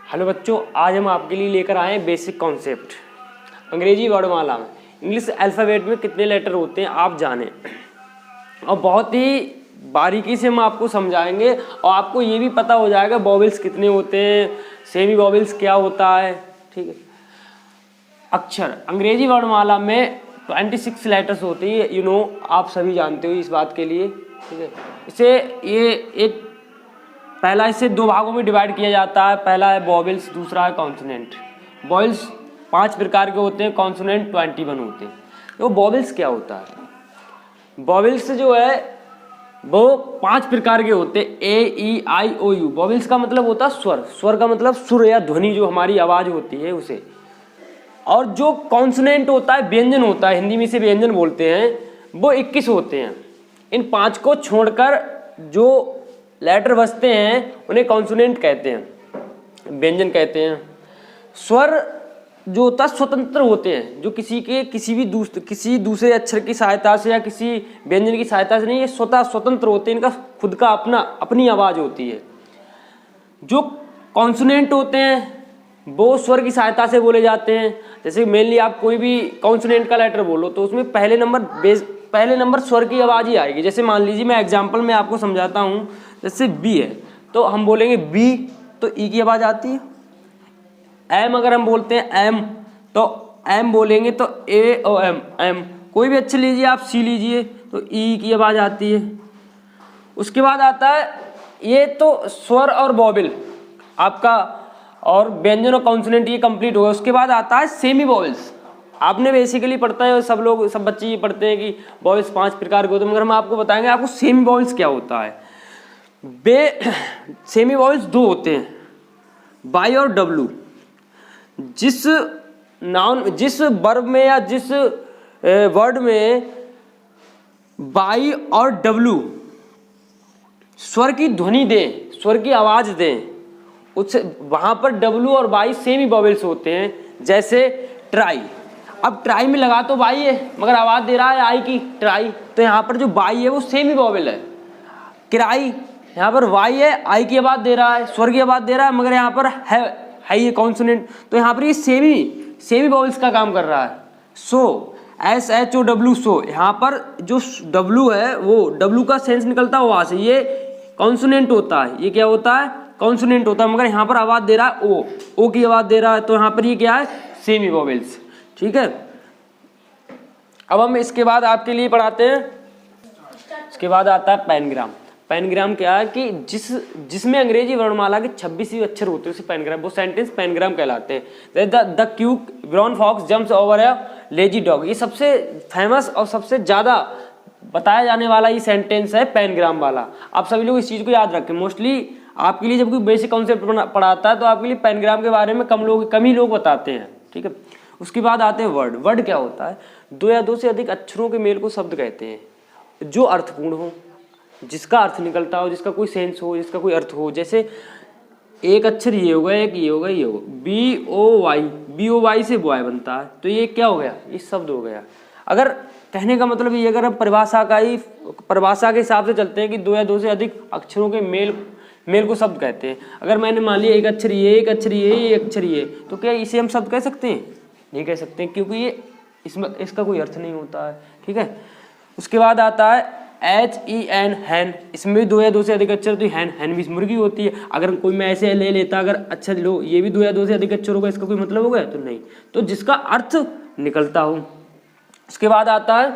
Hello बच्चों, आज हम आपके लिए लेकर आए हैं बेसिक कॉन्सेप्ट। अंग्रेजी वर्णमाला में इंग्लिश अल्फ़ाबेट में कितने लेटर होते हैं आप जानें, और बहुत ही बारीकी से हम आपको समझाएंगे और आपको ये भी पता हो जाएगा वॉवेल्स कितने होते हैं, सेमी वॉवेल्स क्या होता है। ठीक है, अक्षर अंग्रेजी वर्णमाला में 26 लेटर्स होती है, आप सभी जानते हो इस बात के लिए। ठीक है, इसे ये एक पहला इसे दो भागों में डिवाइड किया जाता है। पहला है वॉवेल्स, दूसरा है कॉन्सोनेंट। वॉवेल्स 5 प्रकार के होते हैं, कॉन्सोनेंट 21 होते हैं। तो वॉवेल्स क्या होता है? वॉवेल्स जो है वो 5 प्रकार के होते हैं, A-E-I-O-U। वॉवेल्स का मतलब होता है स्वर, स्वर का मतलब सुर या ध्वनि, जो हमारी आवाज़ होती है उसे। और जो कॉन्सोनेंट होता है, व्यंजन होता है, हिंदी में इसे व्यंजन बोलते हैं, वो 21 होते हैं। इन 5 को छोड़कर जो लेटर बचते हैं उन्हें कॉन्सोनेंट कहते हैं, व्यंजन कहते हैं। स्वर जो होता है स्वतंत्र होते हैं, जो किसी दूसरे अक्षर की सहायता से या किसी व्यंजन की सहायता से नहीं, ये स्वतंत्र होते हैं, इनका खुद का अपनी आवाज़ होती है। जो कॉन्सोनेंट होते हैं वो स्वर की सहायता से बोले जाते हैं। जैसे मेनली आप कोई भी कॉन्सोनेंट का लेटर बोलो तो उसमें पहले नंबर स्वर की आवाज़ ही आएगी। जैसे मान लीजिए, मैं एग्जांपल में आपको समझाता हूँ। जैसे बी है तो हम बोलेंगे बी, तो ई की आवाज़ आती है। एम अगर हम बोलते हैं एम, तो एम बोलेंगे तो ए ओ एम, एम। कोई भी अक्षर लीजिए आप, सी लीजिए तो ई की आवाज़ आती है। उसके बाद आता है, ये तो स्वर और वॉवेल आपका, और व्यंजन और कॉन्सोनेंट ये कंप्लीट हो गया। उसके बाद आता है सेमी वॉवेल्स। आपने बेसिकली पढ़ता है, सब बच्चे ये पढ़ते हैं कि वॉवेल्स 5 प्रकार के होते हैं, मगर हम आपको बताएंगे आपको सेमी वॉवेल्स क्या होता है। सेमी वॉवेल्स 2 होते हैं, बाई और डब्लू। जिस वर्ब में या जिस वर्ड में बाई और डब्लू स्वर की ध्वनि दें, स्वर की आवाज़ दें, उससे वहाँ पर डब्लू और बाई सेमी वॉवेल्स होते हैं। जैसे ट्राई, अब ट्राई में लगा तो बाई है मगर आवाज़ दे रहा है आई की, ट्राई, तो यहाँ पर जो बाई है वो सेमी वॉवेल है। क्राई, यहाँ पर वाई है, आई की आवाज़ दे रहा है, स्वर की आवाज़ दे रहा है, मगर यहाँ पर है ये कॉन्सोनेंट, तो यहाँ पर ये सेमी वॉवेल्स का काम कर रहा है। सो SHOW, सो, यहाँ पर जो डब्लू है वो डब्लू का सेंस निकलता है वहाँ से, ये कॉन्सोनेंट होता है। ये क्या होता है? कॉन्सोनेंट होता है, मगर यहाँ पर आवाज़ दे रहा है ओ की आवाज़ दे रहा है, तो यहाँ पर ये क्या है? Semi vowels. ठीक है, अब हम इसके बाद आपके लिए पढ़ाते हैं। इसके बाद आता है पैनग्राम। पैनग्राम क्या है कि जिसमें अंग्रेजी वर्णमाला के 26 ही अक्षर होते हैं उसे पैनग्राम, वो सेंटेंस पैनग्राम कहलाते हैं। The cute brown fox jumps over a lazy dog, ये सबसे फेमस और सबसे ज़्यादा बताया जाने वाला ये सेंटेंस है पैनग्राम वाला। आप सभी लोग इस चीज़ को याद रखें। मोस्टली आपके लिए जब कोई बेसिक कॉन्सेप्ट पढ़ाता है तो आपके लिए पैनग्राम के बारे में कम ही लोग बताते हैं। ठीक है, उसके बाद आते हैं वर्ड। वर्ड क्या होता है? 2 या 2 से अधिक अक्षरों के मेल को शब्द कहते हैं, जो अर्थपूर्ण हो, जिसका अर्थ निकलता हो, जिसका कोई सेंस हो, जिसका कोई अर्थ हो। जैसे एक अक्षर ये होगा, एक ये होगा, ये होगा, BOY से बॉय बनता है, तो ये क्या हो गया? ये शब्द हो गया। अगर कहने का मतलब ये, अगर हम परिभाषा के हिसाब से चलते हैं कि 2 या 2 से अधिक अक्षरों के मेल को शब्द कहते हैं। अगर मैंने मान लिया एक अक्षर ये, एक अक्षर ये, एक अक्षर ये, तो क्या इसे हम शब्द कह सकते हैं? नहीं कह सकते, क्योंकि ये इसका कोई अर्थ नहीं होता है। ठीक है, उसके बाद आता है HEN, हैन। इसमें भी 2 या 2 से अधिक अक्षर, तो हैन भी मुर्गी होती है। अगर कोई मैं ऐसे ले लेता, अगर अच्छा लो ये भी 2 या 2 से अधिक अक्षर होगा, इसका कोई मतलब होगा? तो नहीं, तो जिसका अर्थ निकलता हो। उसके बाद आता है